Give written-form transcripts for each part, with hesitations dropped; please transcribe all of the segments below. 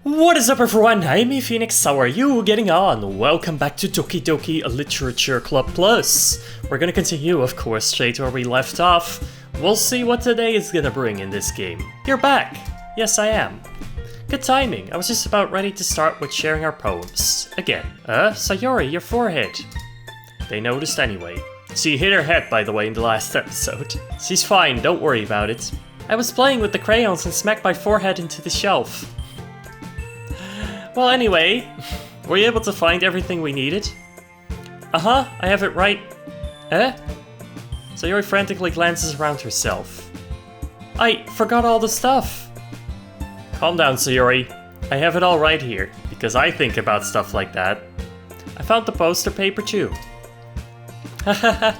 What is up everyone, I'm me Phoenix, how are you getting on? Welcome back to Doki Doki Literature Club Plus. We're gonna continue, of course, straight where we left off. We'll see what today is gonna bring in this game. You're back! Yes, I am. Good timing, I was just about ready to start with sharing our poems. Again. Sayori, your forehead. They noticed anyway. She hit her head, by the way, in the last episode. She's fine, don't worry about it. I was playing with the crayons and smacked my forehead into the shelf. Well, anyway, were you able to find everything we needed? Uh-huh, I have it right. Sayori frantically glances around herself. I forgot all the stuff. Calm down, Sayori. I have it all right here, because I think about stuff like that. I found the poster paper too. Hahaha.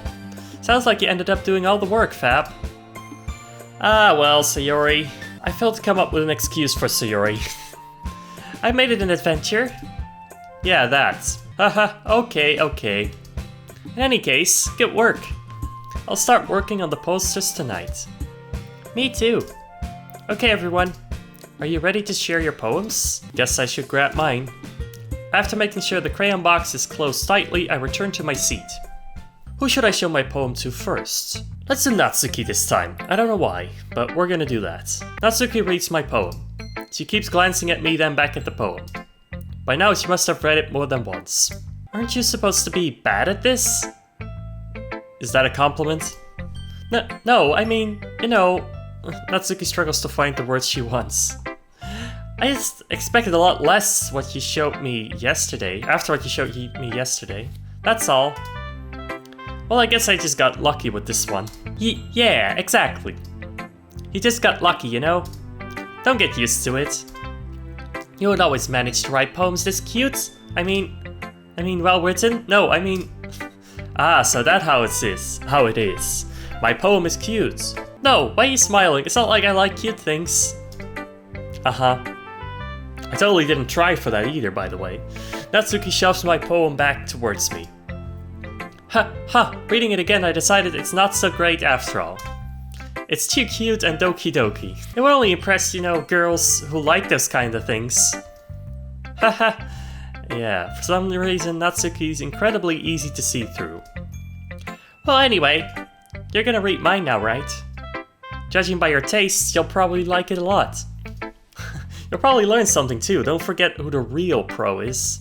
Sounds like you ended up doing all the work, Fab. Ah, well, Sayori. I failed to come up with an excuse for Sayori. I made it an adventure. Yeah, that. Haha, okay. In any case, good work. I'll start working on the posters tonight. Me too. Okay, everyone. Are you ready to share your poems? Guess I should grab mine. After making sure the crayon box is closed tightly, I return to my seat. Who should I show my poem to first? Let's do Natsuki this time. I don't know why, but we're gonna do that. Natsuki reads my poem. She keeps glancing at me, then back at the poem. By now she must have read it more than once. Aren't you supposed to be bad at this? Is that a compliment? No, I mean, you know, Natsuki struggles to find the words she wants. I just expected a lot less what you showed me yesterday, after what you showed me yesterday. That's all. Well, I guess I just got lucky with this one. Yeah, exactly. You just got lucky, you know? Don't get used to it. You would always manage to write poems this cute. I mean well written? No, I mean... Ah, so that's how it is. My poem is cute. No, why are you smiling? It's not like I like cute things. Uh-huh. I totally didn't try for that either, by the way. Natsuki shoves my poem back towards me. Reading it again, I decided it's not so great after all. It's too cute and Doki Doki. It would only impress, you know, girls who like those kind of things. Haha. Yeah, for some reason Natsuki's incredibly easy to see through. Well, anyway, you're gonna read mine now, right? Judging by your tastes, you'll probably like it a lot. You'll probably learn something too, don't forget who the real pro is.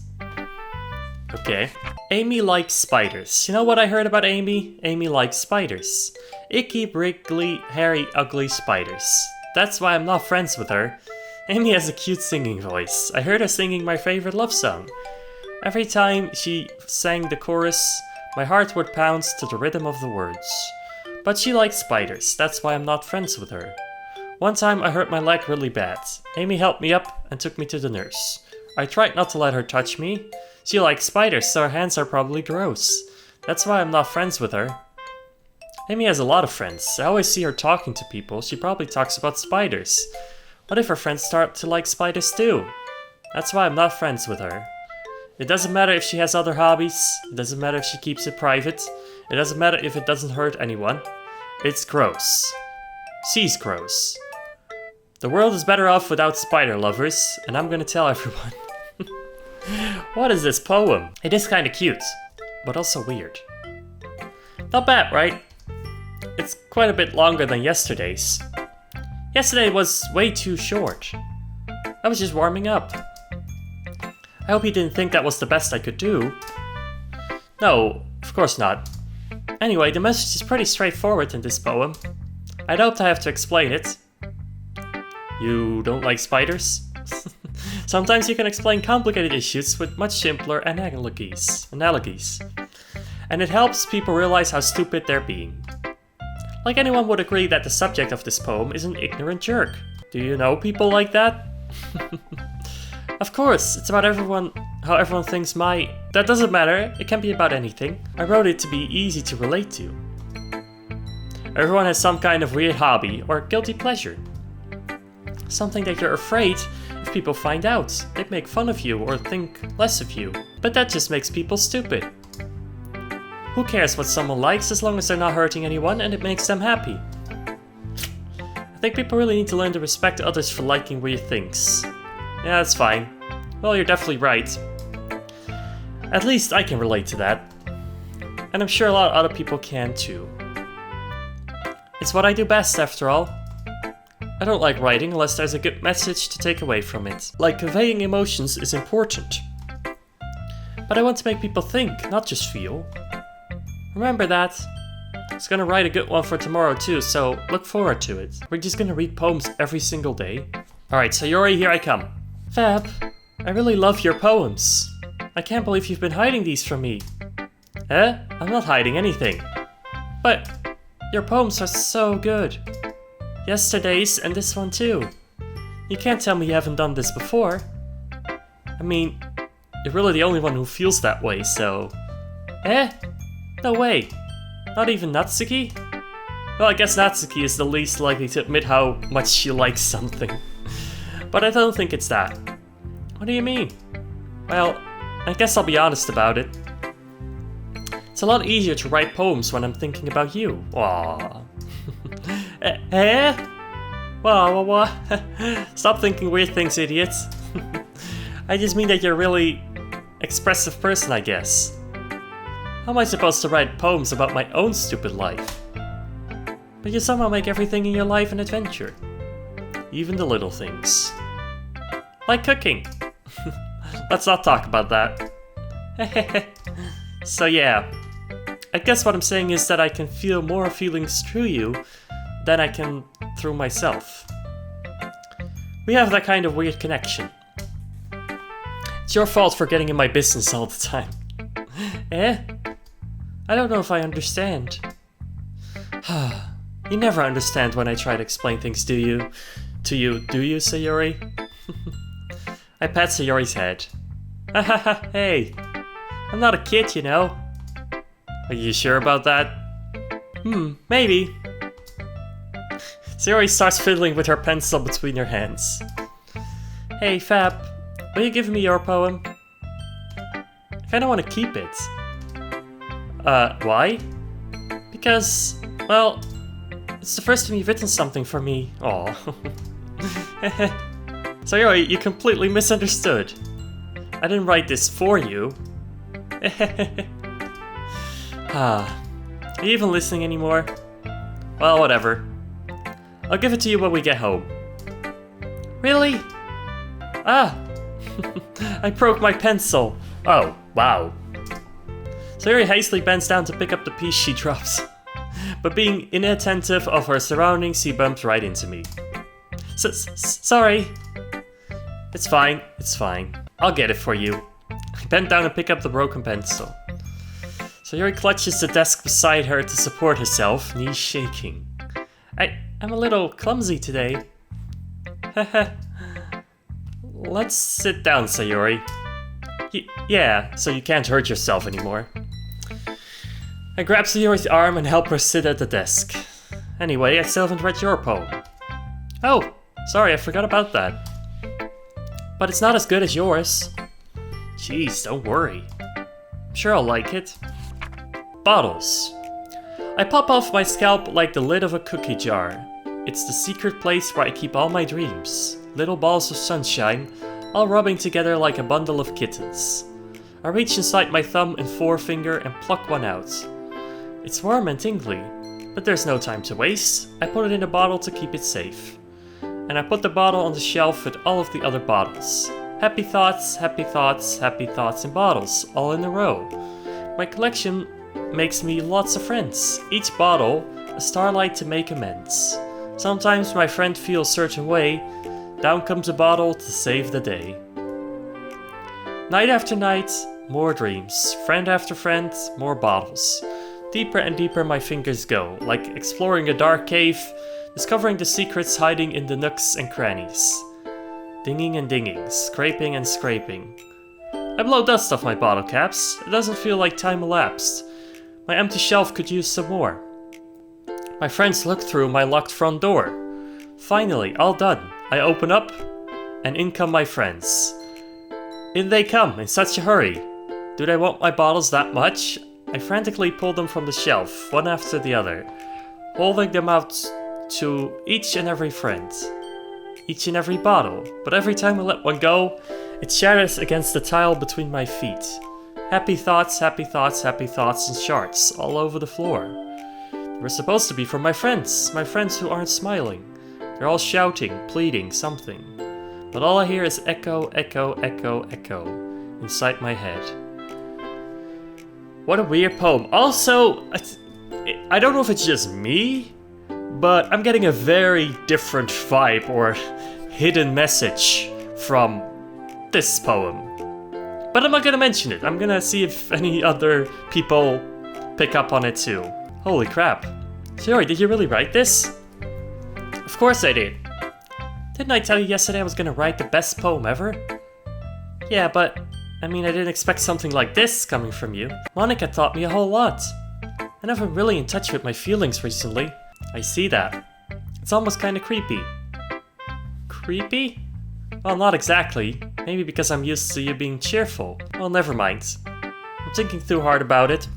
Okay. Amy likes spiders. You know what I heard about Amy? Amy likes spiders. Icky, wriggly, hairy, ugly spiders. That's why I'm not friends with her. Amy has a cute singing voice. I heard her singing my favorite love song. Every time she sang the chorus, my heart would pound to the rhythm of the words. But she likes spiders, that's why I'm not friends with her. One time I hurt my leg really bad. Amy helped me up and took me to the nurse. I tried not to let her touch me. She likes spiders, so her hands are probably gross. That's why I'm not friends with her. Amy has a lot of friends. I always see her talking to people. She probably talks about spiders. What if her friends start to like spiders too? That's why I'm not friends with her. It doesn't matter if she has other hobbies. It doesn't matter if she keeps it private. It doesn't matter if it doesn't hurt anyone. It's gross. She's gross. The world is better off without spider lovers, and I'm gonna tell everyone. What is this poem? It is kinda cute, but also weird. Not bad, right? It's quite a bit longer than yesterday's. Yesterday was way too short. I was just warming up. I hope you didn't think that was the best I could do. No, of course not. Anyway, the message is pretty straightforward in this poem. I don't have to explain it. You don't like spiders? Sometimes you can explain complicated issues with much simpler analogies. And it helps people realize how stupid they're being. Like anyone would agree that the subject of this poem is an ignorant jerk. Do you know people like that? Of course, it's about how everyone thinks That doesn't matter, it can be about anything. I wrote it to be easy to relate to. Everyone has some kind of weird hobby or guilty pleasure. Something that you're afraid if people find out. They'd make fun of you or think less of you. But that just makes people stupid. Who cares what someone likes as long as they're not hurting anyone and it makes them happy? I think people really need to learn to respect others for liking weird things. Yeah, that's fine. Well, you're definitely right. At least I can relate to that. And I'm sure a lot of other people can too. It's what I do best, after all. I don't like writing unless there's a good message to take away from it. Like, conveying emotions is important. But I want to make people think, not just feel. Remember that. I was gonna write a good one for tomorrow too, so look forward to it. We're just gonna read poems every single day. Alright, Sayori, here I come. Fab, I really love your poems. I can't believe you've been hiding these from me. Eh? I'm not hiding anything. But your poems are so good. Yesterday's and this one too. You can't tell me you haven't done this before. I mean, you're really the only one who feels that way, so... Eh? No way. Not even Natsuki? Well, I guess Natsuki is the least likely to admit how much she likes something. But I don't think it's that. What do you mean? Well, I guess I'll be honest about it. It's a lot easier to write poems when I'm thinking about you. Aww. Eh? What? Stop thinking weird things, idiot. I just mean that you're a really expressive person, I guess. How am I supposed to write poems about my own stupid life? But you somehow make everything in your life an adventure. Even the little things. Like cooking. Let's not talk about that. So yeah, I guess what I'm saying is that I can feel more feelings through you than I can through myself. We have that kind of weird connection. It's your fault for getting in my business all the time. Eh? I don't know if I understand. You never understand when I try to explain things, do you? To you, do you, Sayori? I pat Sayori's head. Hey, I'm not a kid, you know. Are you sure about that? Maybe. Sayori starts fiddling with her pencil between her hands. Hey, Fab, will you give me your poem? I kinda wanna keep it. Why? Because, well, it's the first time you've written something for me. Aw. Sayori, you completely misunderstood. I didn't write this for you. Are you even listening anymore? Well, whatever. I'll give it to you when we get home. Really? I broke my pencil. Oh, wow. Sayori hastily bends down to pick up the piece she drops. But being inattentive of her surroundings, she bumps right into me. Sorry. It's fine, it's fine. I'll get it for you. I bend down and pick up the broken pencil. Sayori clutches the desk beside her to support herself, knees shaking. I'm a little clumsy today. Let's sit down, Sayori. Yeah, so you can't hurt yourself anymore. I grab Sayori's arm and help her sit at the desk. Anyway, I still haven't read your poem. Oh, sorry, I forgot about that. But it's not as good as yours. Jeez, don't worry. I'm sure I'll like it. Bottles. I pop off my scalp like the lid of a cookie jar. It's the secret place where I keep all my dreams. Little balls of sunshine, all rubbing together like a bundle of kittens. I reach inside my thumb and forefinger and pluck one out. It's warm and tingly, but there's no time to waste. I put it in a bottle to keep it safe. And I put the bottle on the shelf with all of the other bottles. Happy thoughts, happy thoughts, happy thoughts in bottles, all in a row. My collection makes me lots of friends. Each bottle, a starlight to make amends. Sometimes my friend feels a certain way. Down comes a bottle to save the day. Night after night, more dreams. Friend after friend, more bottles. Deeper and deeper my fingers go, like exploring a dark cave, discovering the secrets hiding in the nooks and crannies. Dinging and dinging, scraping and scraping. I blow dust off my bottle caps. It doesn't feel like time elapsed. My empty shelf could use some more. My friends look through my locked front door. Finally, all done. I open up, and in come my friends. In they come, in such a hurry. Do they want my bottles that much? I frantically pull them from the shelf, one after the other, holding them out to each and every friend. each and every bottle, but every time I let one go, it shatters against the tile between my feet. Happy thoughts, happy thoughts, happy thoughts in shards all over the floor. They were supposed to be for my friends who aren't smiling. They're all shouting, pleading, something. But all I hear is echo, echo, echo, echo inside my head. What a weird poem. Also, I don't know if it's just me, but I'm getting a very different vibe or hidden message from this poem. But I'm not gonna mention it. I'm gonna see if any other people pick up on it too. Holy crap. Sayori, did you really write this? Of course I did. Didn't I tell you yesterday I was gonna write the best poem ever? Yeah, but I mean, I didn't expect something like this coming from you. Monika taught me a whole lot. I never really in touch with my feelings recently. I see that. It's almost kinda creepy. Creepy? Well, not exactly. Maybe because I'm used to you being cheerful. Well, never mind. I'm thinking too hard about it.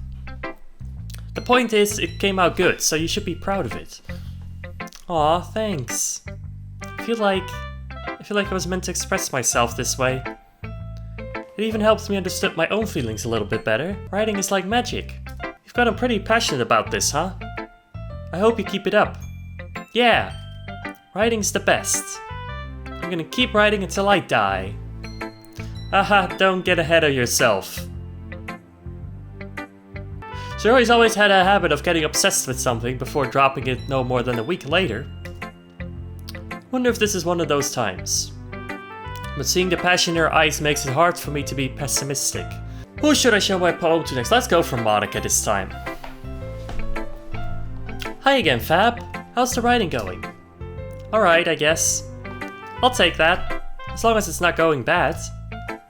The point is, it came out good, so you should be proud of it. Aw, thanks. I feel like I was meant to express myself this way. It even helps me understand my own feelings a little bit better. Writing is like magic. You've gotten pretty passionate about this, huh? I hope you keep it up. Yeah, writing's the best. I'm gonna keep writing until I die. Haha, don't get ahead of yourself. Sayori's always had a habit of getting obsessed with something before dropping it no more than a week later. Wonder if this is one of those times. But seeing the passion in her eyes makes it hard for me to be pessimistic. Who should I show my poem to next? Let's go for Monika this time. Hi again, Fab. How's the writing going? Alright, I guess. I'll take that, as long as it's not going bad.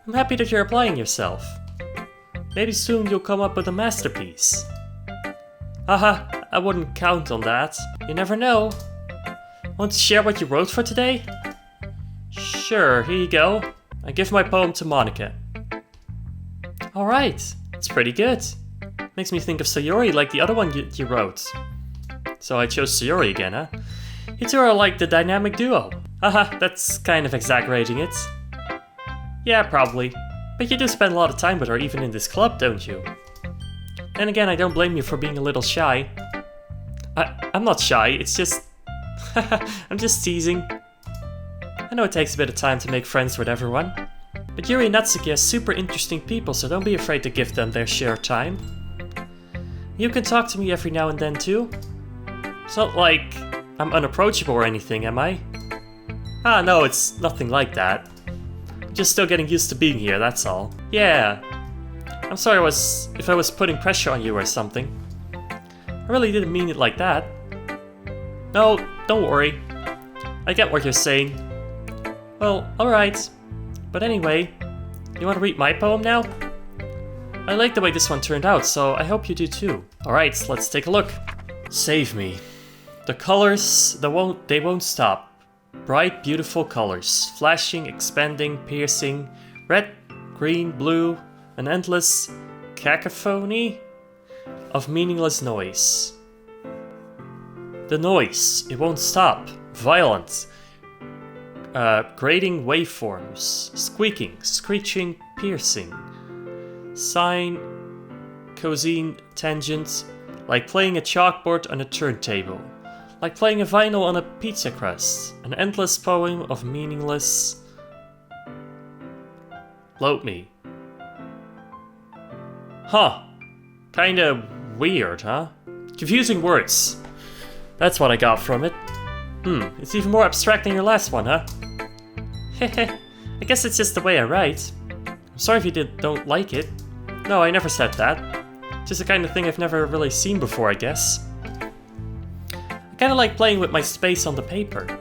I'm happy that you're applying yourself. Maybe soon you'll come up with a masterpiece. Haha, I wouldn't count on that. You never know. Want to share what you wrote for today? Sure, here you go. I give my poem to Monika. Alright, it's pretty good. Makes me think of Sayori like the other one you wrote. So I chose Sayori again, huh? You two are like the dynamic duo. Haha, that's kind of exaggerating it. Yeah, probably. But you do spend a lot of time with her even in this club, don't you? And again, I don't blame you for being a little shy. I'm not shy, it's just... I'm just teasing. I know it takes a bit of time to make friends with everyone. But Yuri and Natsuki are super interesting people, so don't be afraid to give them their share of time. You can talk to me every now and then too. It's not like I'm unapproachable or anything, am I? Ah, no, it's nothing like that. I'm just still getting used to being here, that's all. Yeah. I'm sorry if I was putting pressure on you or something. I really didn't mean it like that. No, don't worry. I get what you're saying. Well, alright. But anyway, you want to read my poem now? I like the way this one turned out, so I hope you do too. Alright, let's take a look. Save me. The colors, they won't stop. Bright, beautiful colors. Flashing, expanding, piercing. Red, green, blue. An endless cacophony of meaningless noise. The noise, it won't stop. Violent. Grating waveforms. Squeaking, screeching, piercing. Sine, cosine, tangent. Like playing a chalkboard on a turntable. Like playing a vinyl on a pizza crust. An endless poem of meaningless... Load me. Huh. Kinda weird, huh? Confusing words. That's what I got from it. It's even more abstract than your last one, huh? Heh. I guess it's just the way I write. I'm sorry if you don't like it. No, I never said that. Just the kind of thing I've never really seen before, I guess. I kinda like playing with my space on the paper.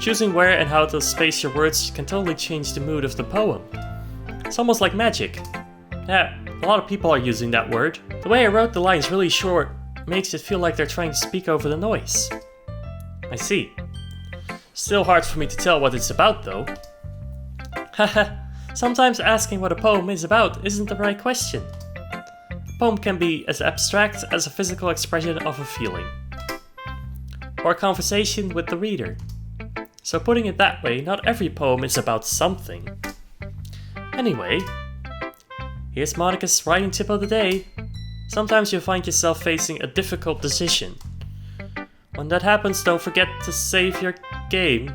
Choosing where and how to space your words can totally change the mood of the poem. It's almost like magic. Yeah, a lot of people are using that word. The way I wrote the lines really short makes it feel like they're trying to speak over the noise. I see. Still hard for me to tell what it's about though. Haha, sometimes asking what a poem is about isn't the right question. A poem can be as abstract as a physical expression of a feeling. Or a conversation with the reader. So putting it that way, not every poem is about something. Anyway, here's Monica's writing tip of the day. Sometimes you'll find yourself facing a difficult decision. When that happens, don't forget to save your game.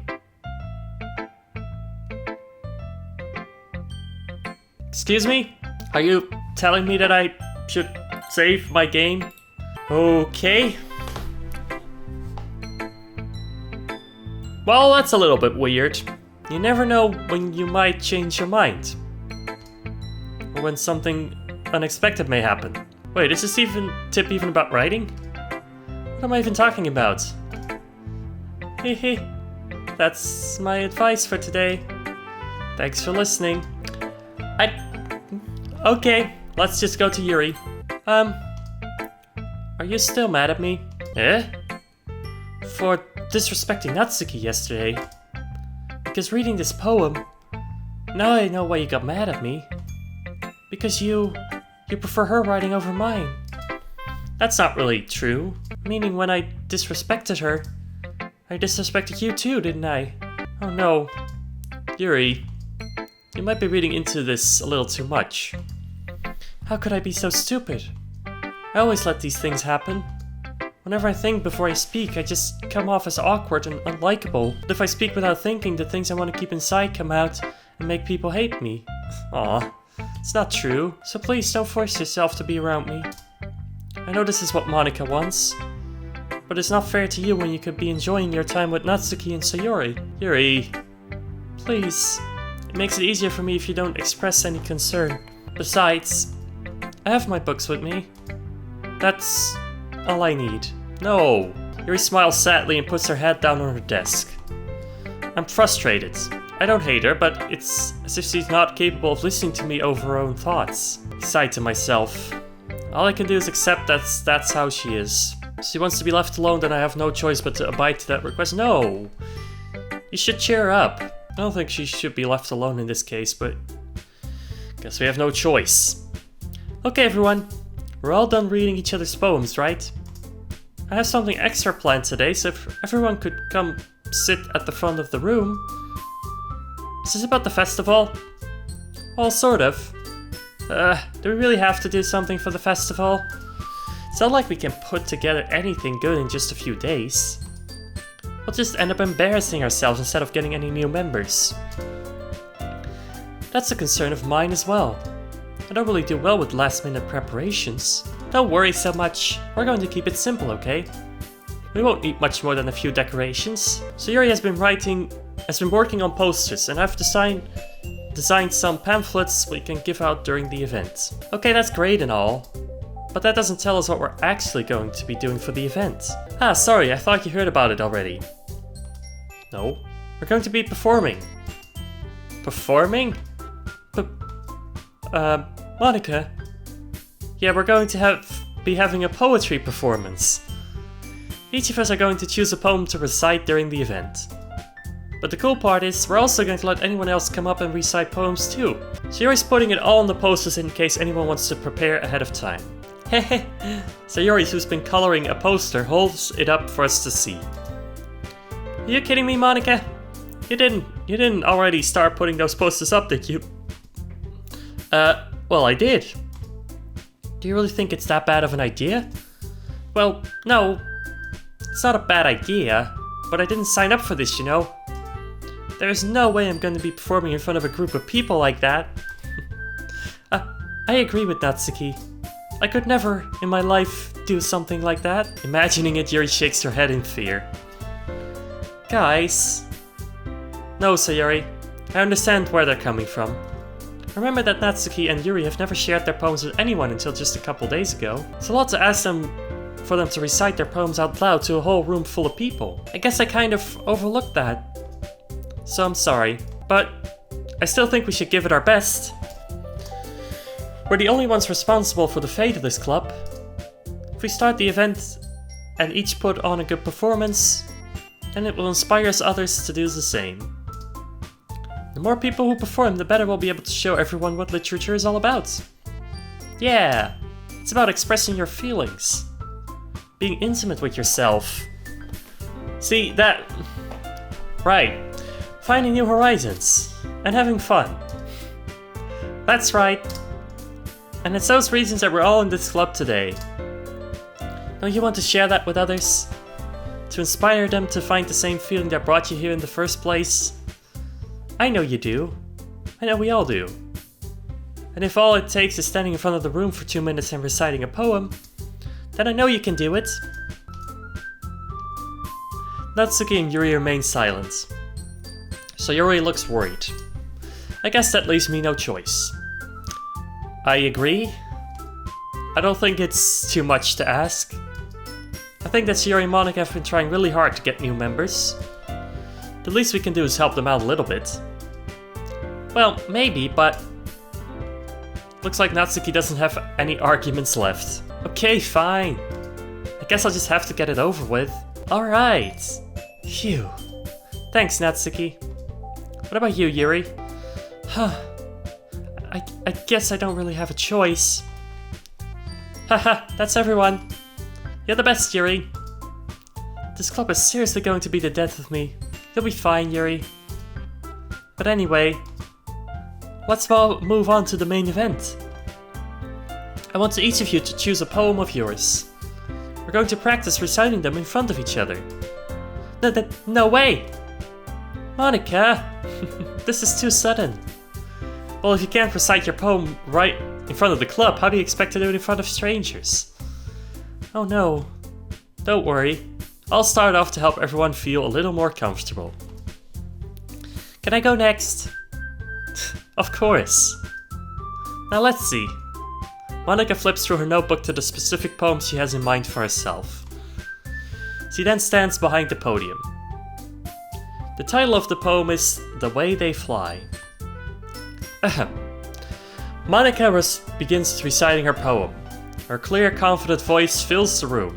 Excuse me? Are you telling me that I should save my game? Okay. Well, that's a little bit weird. You never know when you might change your mind. Or when something unexpected may happen. Wait, is this tip even about writing? What am I even talking about? Hehe. That's my advice for today. Thanks for listening. Okay, let's just go to Yuri. Are you still mad at me? Eh? For disrespecting Natsuki yesterday. Because reading this poem, now I know why you got mad at me. Because you prefer her writing over mine. That's not really true. Meaning when I disrespected her, I disrespected you too, didn't I? Oh no. Yuri, you might be reading into this a little too much. How could I be so stupid? I always let these things happen. Whenever I think before I speak, I just come off as awkward and unlikable. But if I speak without thinking, the things I want to keep inside come out and make people hate me. Aw, it's not true. So please don't force yourself to be around me. I know this is what Monica wants, but it's not fair to you when you could be enjoying your time with Natsuki and Sayori. Yuri, please. It makes it easier for me if you don't express any concern. Besides, I have my books with me. That's all I need. No. Yuri smiles sadly and puts her head down on her desk. I'm frustrated. I don't hate her, but it's as if she's not capable of listening to me over her own thoughts. I sigh to myself. All I can do is accept that's how she is. She wants to be left alone, then I have no choice but to abide to that request. No! You should cheer her up. I don't think she should be left alone in this case, but guess we have no choice. Okay everyone, we're all done reading each other's poems, right? I have something extra planned today, so if everyone could come sit at the front of the room. Is this about the festival? Well, sort of. Do we really have to do something for the festival? It's not like we can put together anything good in just a few days. We'll just end up embarrassing ourselves instead of getting any new members. That's a concern of mine as well. I don't really do well with last-minute preparations. Don't worry so much. We're going to keep it simple, okay? We won't need much more than a few decorations. Sayori has been working on posters, and I've designed some pamphlets we can give out during the event. Okay, that's great and all, but that doesn't tell us what we're actually going to be doing for the event. Ah, sorry, I thought you heard about it already. No, we're going to be performing. Performing? Monica? Yeah, we're going to be having a poetry performance. Each of us are going to choose a poem to recite during the event. But the cool part is, we're also going to let anyone else come up and recite poems too. Sayori's putting it all on the posters in case anyone wants to prepare ahead of time. Hehe. Sayori, who's been coloring a poster, holds it up for us to see. Are you kidding me, Monica? You didn't already start putting those posters up, did you? Well, I did. Do you really think it's that bad of an idea? Well, no. It's not a bad idea, but I didn't sign up for this, you know? There's no way I'm going to be performing in front of a group of people like that. I agree with Natsuki. I could never, in my life, do something like that. Imagining it, Yuri shakes her head in fear. Guys. No, Sayori. I understand where they're coming from. Remember that Natsuki and Yuri have never shared their poems with anyone until just a couple days ago. It's a lot to ask them for them to recite their poems out loud to a whole room full of people. I guess I kind of overlooked that. So I'm sorry, but I still think we should give it our best. We're the only ones responsible for the fate of this club. If we start the event and each put on a good performance, then it will inspire others to do the same. The more people who perform, the better we'll be able to show everyone what literature is all about. Yeah, it's about expressing your feelings. Being intimate with yourself. See, Right, finding new horizons and having fun. That's right. And it's those reasons that we're all in this club today. Don't you want to share that with others? To inspire them to find the same feeling that brought you here in the first place? I know you do. I know we all do. And if all it takes is standing in front of the room for 2 minutes and reciting a poem, then I know you can do it. Natsuki and Yuri remain silent. So Yuri looks worried. I guess that leaves me no choice. I agree. I don't think it's too much to ask. I think that Yuri and Monika have been trying really hard to get new members. The least we can do is help them out a little bit. Well, maybe, but... looks like Natsuki doesn't have any arguments left. Okay, fine. I guess I'll just have to get it over with. Alright. Phew. Thanks, Natsuki. What about you, Yuri? Huh. I guess I don't really have a choice. Haha, that's everyone. You're the best, Yuri. This club is seriously going to be the death of me. You'll be fine, Yuri. But anyway, let's move on to the main event. I want each of you to choose a poem of yours. We're going to practice reciting them in front of each other. No way! Monika! This is too sudden. Well, if you can't recite your poem right in front of the club, how do you expect to do it in front of strangers? Oh no. Don't worry. I'll start off to help everyone feel a little more comfortable. Can I go next? Of course. Now let's see. Monika flips through her notebook to the specific poem she has in mind for herself. She then stands behind the podium. The title of the poem is The Way They Fly. Ahem. Monika begins reciting her poem. Her clear, confident voice fills the room.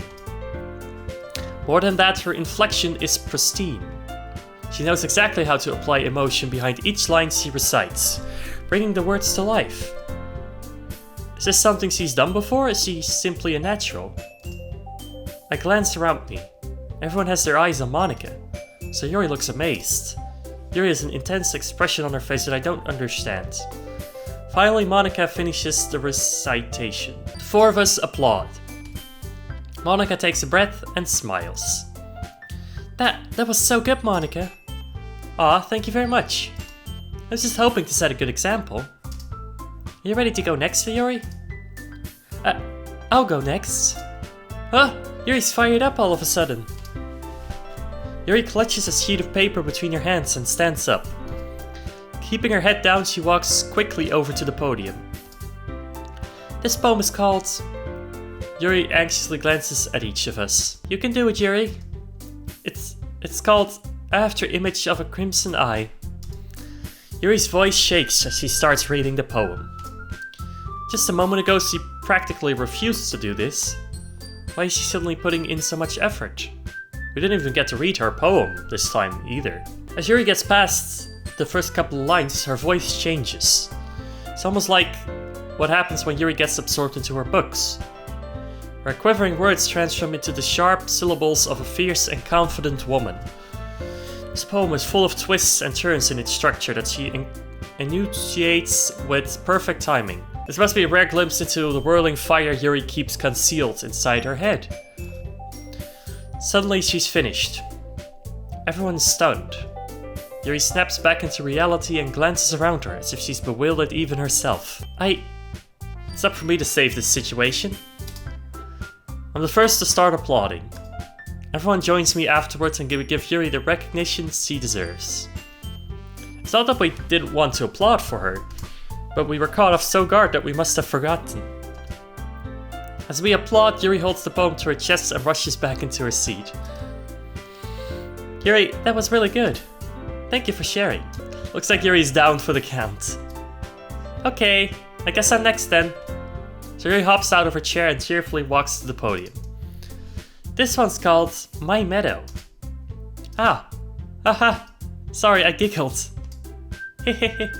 More than that, her inflection is pristine. She knows exactly how to apply emotion behind each line she recites, bringing the words to life. Is this something she's done before, or is she simply a natural? I glance around me. Everyone has their eyes on Monika, so Yuri looks amazed. Yuri has an intense expression on her face that I don't understand. Finally, Monika finishes the recitation. The four of us applaud. Monika takes a breath and smiles. That was so good, Monika. Aw, thank you very much. I was just hoping to set a good example. Are you ready to go next, Yuri? I'll go next. Huh? Yuri's fired up all of a sudden. Yuri clutches a sheet of paper between her hands and stands up. Keeping her head down, she walks quickly over to the podium. This poem is called... Yuri anxiously glances at each of us. You can do it, Yuri. It's called After Image of a Crimson Eye. Yuri's voice shakes as she starts reading the poem. Just a moment ago she practically refused to do this. Why is she suddenly putting in so much effort? We didn't even get to read her poem this time either. As Yuri gets past the first couple of lines, her voice changes. It's almost like what happens when Yuri gets absorbed into her books. Her quivering words transform into the sharp syllables of a fierce and confident woman. This poem is full of twists and turns in its structure that she enunciates with perfect timing. This must be a rare glimpse into the whirling fire Yuri keeps concealed inside her head. Suddenly she's finished. Everyone's stunned. Yuri snaps back into reality and glances around her as if she's bewildered even herself. It's up for me to save this situation. I'm the first to start applauding. Everyone joins me afterwards and give Yuri the recognition she deserves. It's not that we didn't want to applaud for her, but we were caught off so guard that we must have forgotten. As we applaud, Yuri holds the poem to her chest and rushes back into her seat. Yuri, that was really good. Thank you for sharing. Looks like Yuri's down for the count. Okay, I guess I'm next then. So Yuri hops out of her chair and cheerfully walks to the podium. This one's called My Meadow. Haha, sorry, I giggled. Hehehe.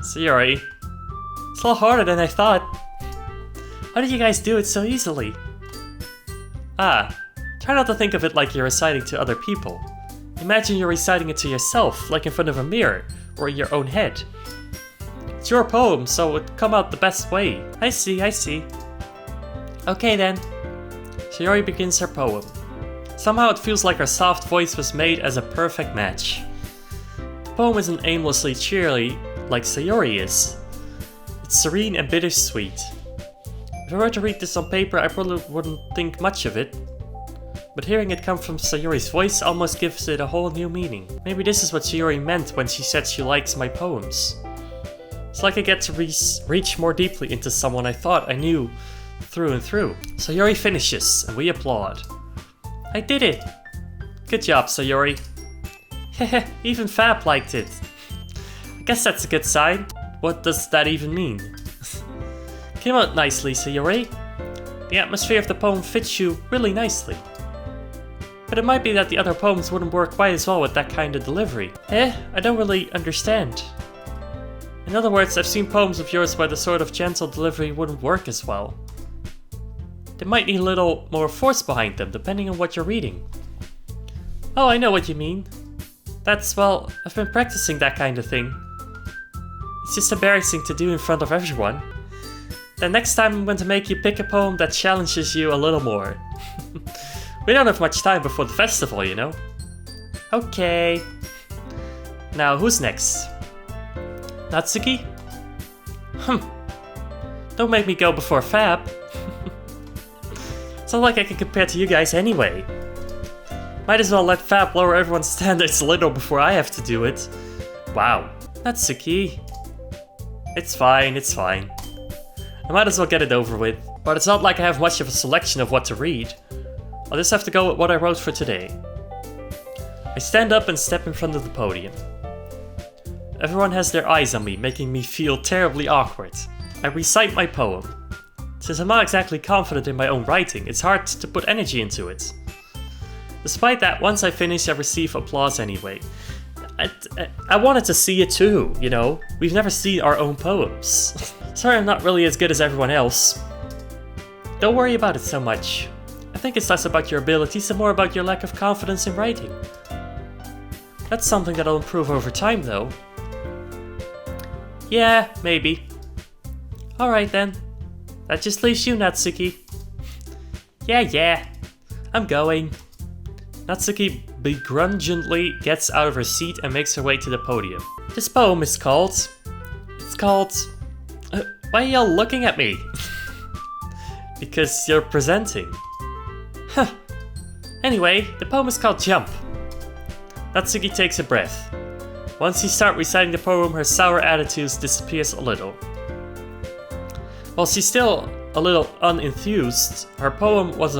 So Yuri, it's a lot harder than I thought. How did you guys do it so easily? Try not to think of it like you're reciting to other people. Imagine you're reciting it to yourself, like in front of a mirror, or in your own head. It's your poem, so it would come out the best way. I see, I see. Okay then. Sayori begins her poem. Somehow it feels like her soft voice was made as a perfect match. The poem isn't aimlessly cheery like Sayori is. It's serene and bittersweet. If I were to read this on paper, I probably wouldn't think much of it. But hearing it come from Sayori's voice almost gives it a whole new meaning. Maybe this is what Sayori meant when she said she likes my poems. It's like I get to reach more deeply into someone I thought I knew through and through. Sayori finishes, and we applaud. I did it! Good job, Sayori. Heh, even Fab liked it. I guess that's a good sign. What does that even mean? Came out nicely, Sayori. The atmosphere of the poem fits you really nicely. But it might be that the other poems wouldn't work quite as well with that kind of delivery. I don't really understand. In other words, I've seen poems of yours where the sort of gentle delivery wouldn't work as well. They might need a little more force behind them, depending on what you're reading. Oh, I know what you mean. Well, I've been practicing that kind of thing. It's just embarrassing to do in front of everyone. Then next time I'm going to make you pick a poem that challenges you a little more. We don't have much time before the festival, you know. Okay. Now, who's next? Natsuki? Don't make me go before Fab. It's not like I can compare to you guys anyway. Might as well let Fab lower everyone's standards a little before I have to do it. Wow. Natsuki. It's fine, it's fine. I might as well get it over with. But it's not like I have much of a selection of what to read. I'll just have to go with what I wrote for today. I stand up and step in front of the podium. Everyone has their eyes on me, making me feel terribly awkward. I recite my poem. Since I'm not exactly confident in my own writing, it's hard to put energy into it. Despite that, once I finish, I receive applause anyway. I wanted to see it too, you know? We've never seen our own poems. Sorry I'm not really as good as everyone else. Don't worry about it so much. I think it's less about your abilities and more about your lack of confidence in writing. That's something that'll improve over time though. Yeah, maybe. Alright then. That just leaves you, Natsuki. Yeah. I'm going. Natsuki begrudgingly gets out of her seat and makes her way to the podium. This poem is called... why are y'all looking at me? Because you're presenting. Huh. Anyway, the poem is called Jump. Natsuki takes a breath. Once you start reciting the poem, her sour attitude disappears a little. While she's still a little unenthused, her poem has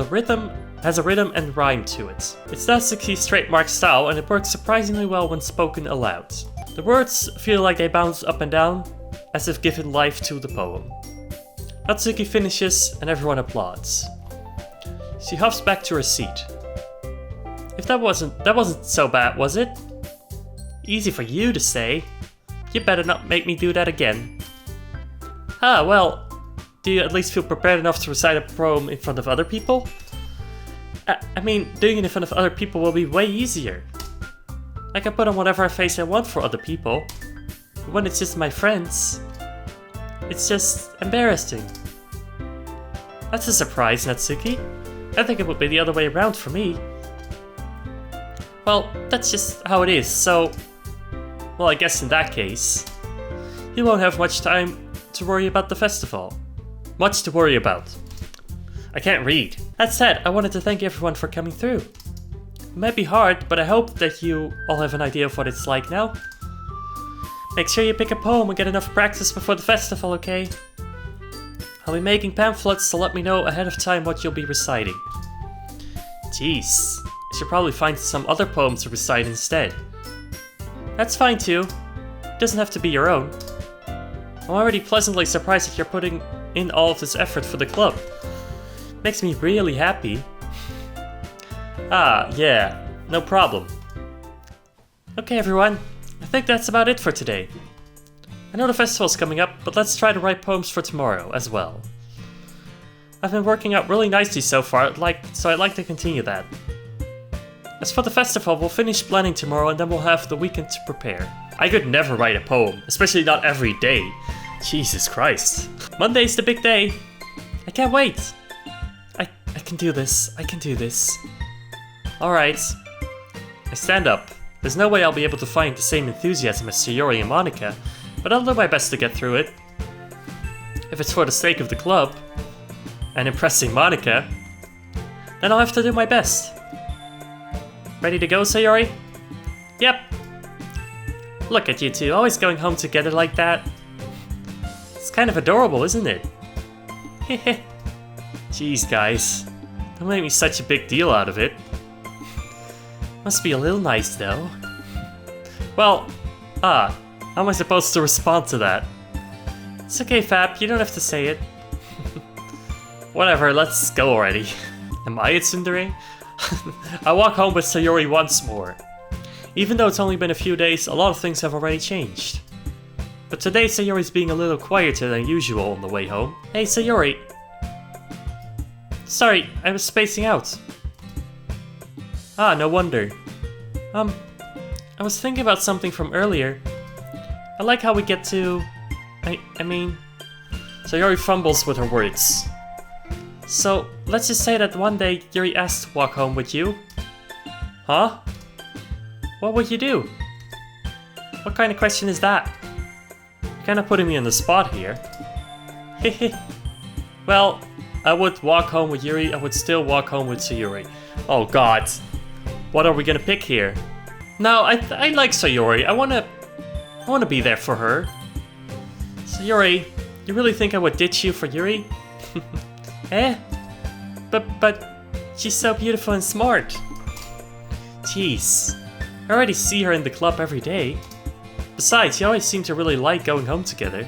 a rhythm and rhyme to it. It's Natsuki's trademark style and it works surprisingly well when spoken aloud. The words feel like they bounce up and down, as if giving life to the poem. Natsuki finishes and everyone applauds. She huffs back to her seat. If that wasn't so bad, was it? Easy for you to say. You better not make me do that again. Ah, well, do you at least feel prepared enough to recite a poem in front of other people? I mean, doing it in front of other people will be way easier. I can put on whatever face I want for other people. But when it's just my friends, it's just embarrassing. That's a surprise, Natsuki. I think it would be the other way around for me. Well, that's just how it is, so... Well, I guess in that case, you won't have much time to worry about the festival. Much to worry about. I can't read. That said, I wanted to thank everyone for coming through. It might be hard, but I hope that you all have an idea of what it's like now. Make sure you pick a poem and get enough practice before the festival, okay? I'll be making pamphlets, so let me know ahead of time what you'll be reciting. Jeez, I should probably find some other poems to recite instead. That's fine too. It doesn't have to be your own. I'm already pleasantly surprised that you're putting in all of this effort for the club. Makes me really happy. Ah, yeah, no problem. Okay everyone, I think that's about it for today. I know the festival's coming up, but let's try to write poems for tomorrow as well. I've been working out really nicely so far, so I'd like to continue that. As for the festival, we'll finish planning tomorrow and then we'll have the weekend to prepare. I could never write a poem, especially not every day. Jesus Christ. Monday's the big day. I can't wait. I can do this. I can do this. Alright. I stand up. There's no way I'll be able to find the same enthusiasm as Sayori and Monica, but I'll do my best to get through it. If it's for the sake of the club, and impressing Monica, then I'll have to do my best. Ready to go, Sayori? Yep. Look at you two, always going home together like that. It's kind of adorable, isn't it? Hehe. Jeez, guys. Don't make me such a big deal out of it. Must be a little nice, though. Well, how am I supposed to respond to that? It's okay, Fab, you don't have to say it. Whatever, let's go already. Am I a tsundere? I walk home with Sayori once more. Even though it's only been a few days, a lot of things have already changed. But today Sayori's being a little quieter than usual on the way home. Hey Sayori. Sorry, I was spacing out. Ah, no wonder. I was thinking about something from earlier. I like how we get to... I mean... Sayori fumbles with her words. So, let's just say that one day Yuri asked to walk home with you. Huh? What would you do? What kind of question is that? You're kinda putting me on the spot here. Hehe. Well, I would walk home with Yuri, I would still walk home with Sayori. Oh god. What are we gonna pick here? No, I like Sayori. I wanna be there for her. Sayori, you really think I would ditch you for Yuri? Eh? But she's so beautiful and smart. Jeez. I already see her in the club every day. Besides, you always seem to really like going home together.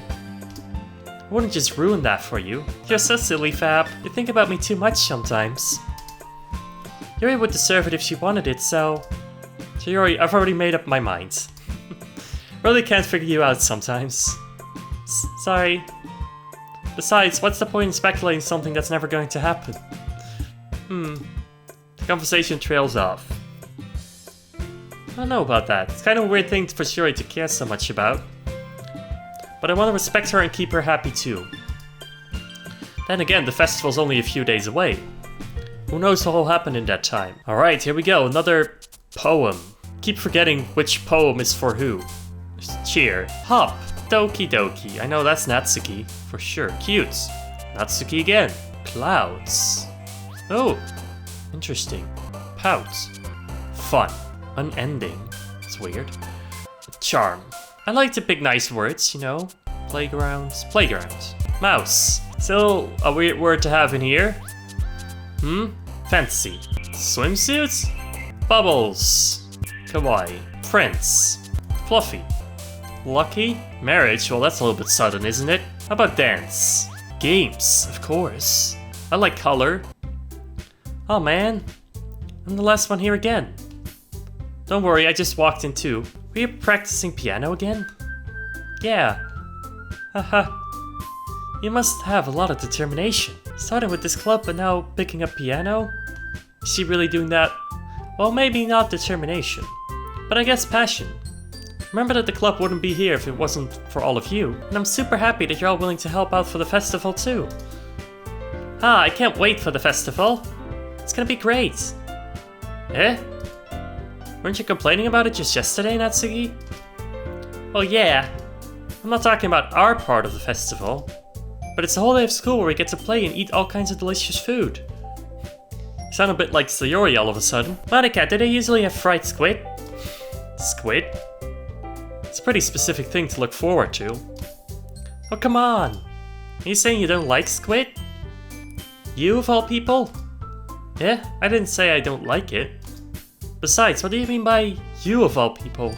I wouldn't just ruin that for you. You're so silly, Fab. You think about me too much sometimes. Yuri would deserve it if she wanted it, so... Yuri, I've already made up my mind. Really can't figure you out sometimes. Sorry. Besides, what's the point in speculating something that's never going to happen? The conversation trails off. I don't know about that. It's kind of a weird thing for Yuri to care so much about. But I want to respect her and keep her happy too. Then again, the festival's only a few days away. Who knows what will happen in that time? Alright, here we go, another poem. Keep forgetting which poem is for who. Cheer. Hop. Doki Doki. I know that's Natsuki, for sure. Cute. Natsuki again. Clouds. Oh, interesting. Pout. Fun. Unending. It's weird. Charm. I like to pick nice words, you know. Playgrounds. Playgrounds. Mouse. Still a weird word to have in here. Fancy. Swimsuits? Bubbles. Kawaii. Prince. Fluffy. Lucky? Marriage? Well, that's a little bit sudden, isn't it? How about dance? Games, of course. I like color. Oh man. I'm the last one here again. Don't worry, I just walked in too. Were you practicing piano again? Yeah. Haha. You must have a lot of determination. Starting with this club but now picking up piano? Is she really doing that? Well, maybe not determination, but I guess passion. Remember that the club wouldn't be here if it wasn't for all of you, and I'm super happy that you're all willing to help out for the festival too. I can't wait for the festival. It's gonna be great. Eh? Weren't you complaining about it just yesterday, Natsuki? Well, yeah. I'm not talking about our part of the festival, but it's a whole day of school where we get to play and eat all kinds of delicious food. You sound a bit like Sayori all of a sudden. Monica, do they usually have fried squid? Squid? It's a pretty specific thing to look forward to. Oh, come on. Are you saying you don't like squid? You of all people? Yeah, I didn't say I don't like it. Besides, what do you mean by you of all people?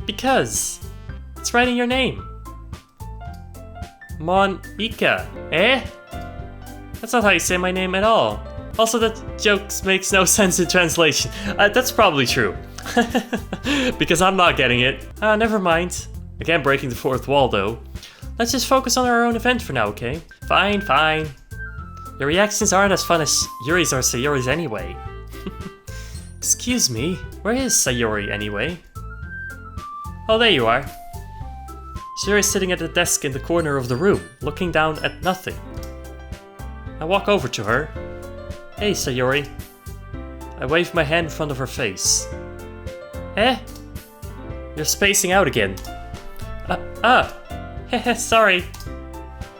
Because it's right in your name. Monica, eh? That's not how you say my name at all. Also, that joke makes no sense in translation. That's probably true. Because I'm not getting it. Never mind. Again, breaking the fourth wall though. Let's just focus on our own event for now, okay? Fine, fine. Your reactions aren't as fun as Yuri's or Sayori's anyway. Excuse me, where is Sayori anyway? Oh, there you are. Sayori's sitting at a desk in the corner of the room, looking down at nothing. I walk over to her. Hey, Sayori. I wave my hand in front of her face. Eh? You're spacing out again. Heh, sorry.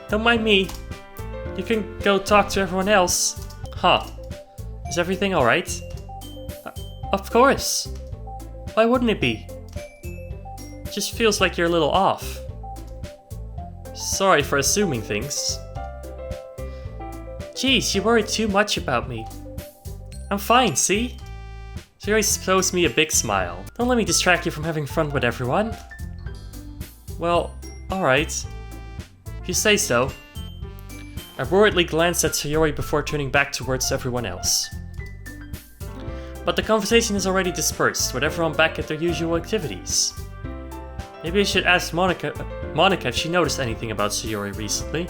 Don't mind me. You can go talk to everyone else. Huh. Is everything alright? Of course. Why wouldn't it be? It just feels like you're a little off. Sorry for assuming things. Geez, you worry too much about me. I'm fine, see? Sayori throws me a big smile. Don't let me distract you from having fun with everyone. Well, alright. If you say so. I worriedly glance at Sayori before turning back towards everyone else. But the conversation is already dispersed, with everyone back at their usual activities. Maybe I should ask Monica if she noticed anything about Sayori recently.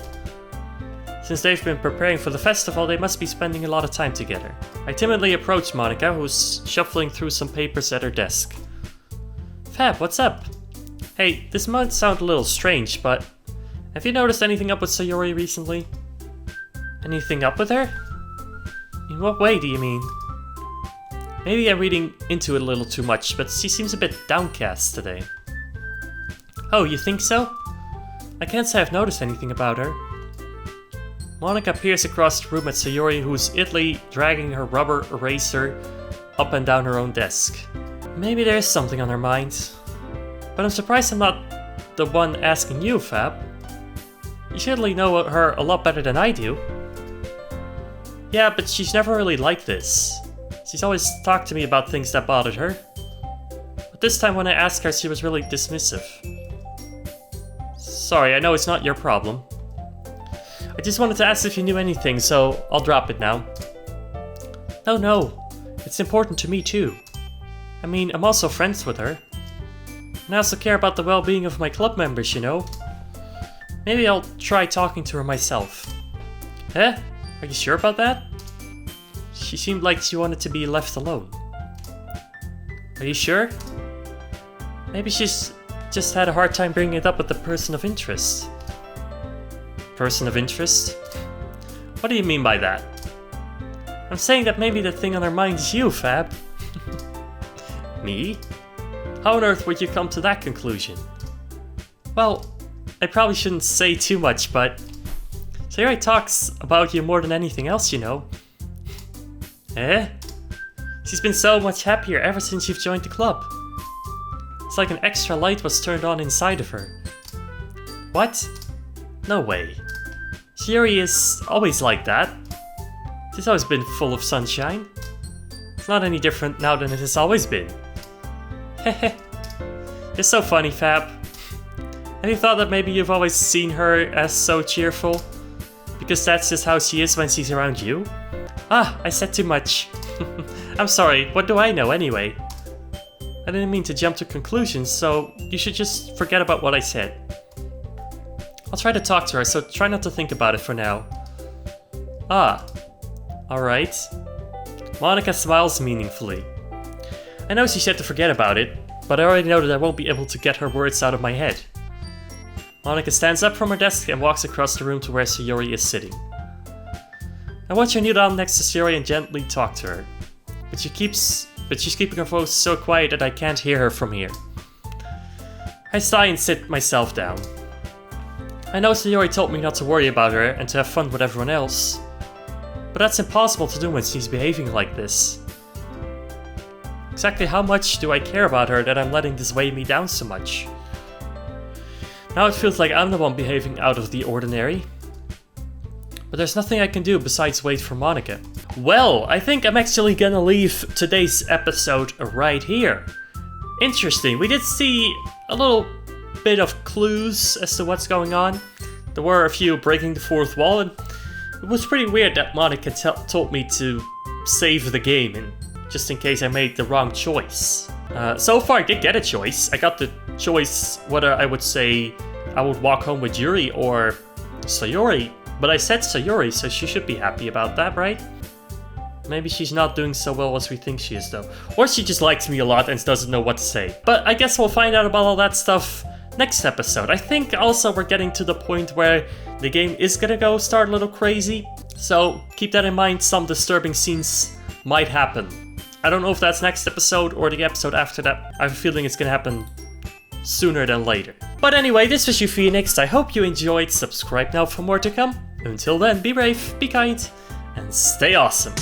Since they've been preparing for the festival, they must be spending a lot of time together. I timidly approach Monica, who's shuffling through some papers at her desk. Fab, what's up? Hey, this might sound a little strange, but have you noticed anything up with Sayori recently? Anything up with her? In what way do you mean? Maybe I'm reading into it a little too much, but she seems a bit downcast today. Oh, you think so? I can't say I've noticed anything about her. Monica peers across the room at Sayori, who's idly dragging her rubber eraser up and down her own desk. Maybe there's something on her mind. But I'm surprised I'm not the one asking you, Fab. You surely know her a lot better than I do. Yeah, but she's never really like this. She's always talked to me about things that bothered her. But this time when I asked her, she was really dismissive. Sorry, I know it's not your problem. I just wanted to ask if you knew anything, so I'll drop it now. No. It's important to me too. I mean, I'm also friends with her. And I also care about the well-being of my club members, you know. Maybe I'll try talking to her myself. Eh? Are you sure about that? She seemed like she wanted to be left alone. Are you sure? Maybe she's just had a hard time bringing it up with the person of interest. Person of interest? What do you mean by that? I'm saying that maybe the thing on her mind is you, Fab. Me? How on earth would you come to that conclusion? Well, I probably shouldn't say too much, but Sayori talks about you more than anything else, you know. Eh? She's been so much happier ever since you've joined the club. It's like an extra light was turned on inside of her. What? No way. Sayori is always like that. She's always been full of sunshine. It's not any different now than it has always been. Hehe. You're so funny, Fab. Have you thought that maybe you've always seen her as so cheerful? Because that's just how she is when she's around you? Ah, I said too much. I'm sorry, what do I know anyway? I didn't mean to jump to conclusions, so you should just forget about what I said. I'll try to talk to her, so try not to think about it for now. Ah, alright. Monica smiles meaningfully. I know she said to forget about it, but I already know that I won't be able to get her words out of my head. Monica stands up from her desk and walks across the room to where Sayori is sitting. I watch her kneel down next to Sayori and gently talk to her, but she's keeping her voice so quiet that I can't hear her from here. I sigh and sit myself down. I know Sayori told me not to worry about her and to have fun with everyone else, but that's impossible to do when she's behaving like this. Exactly how much do I care about her that I'm letting this weigh me down so much? Now it feels like I'm the one behaving out of the ordinary. But there's nothing I can do besides wait for Monica. Well, I think I'm actually gonna leave today's episode right here. Interesting, we did see a little bit of clues as to what's going on. There were a few breaking the fourth wall, and it was pretty weird that Monica told me to save the game, and just in case I made the wrong choice. So far I did get a choice. I got the choice whether I would say I would walk home with Yuri or Sayori, but I said Sayori, so she should be happy about that, right? Maybe she's not doing so well as we think she is though. Or she just likes me a lot and doesn't know what to say. But I guess we'll find out about all that stuff next episode. I think also we're getting to the point where the game is gonna start a little crazy. So keep that in mind, some disturbing scenes might happen. I don't know if that's next episode or the episode after that. I have a feeling it's gonna happen sooner than later. But anyway, this was you Phoenix. I hope you enjoyed. Subscribe now for more to come. Until then, be brave, be kind, and stay awesome.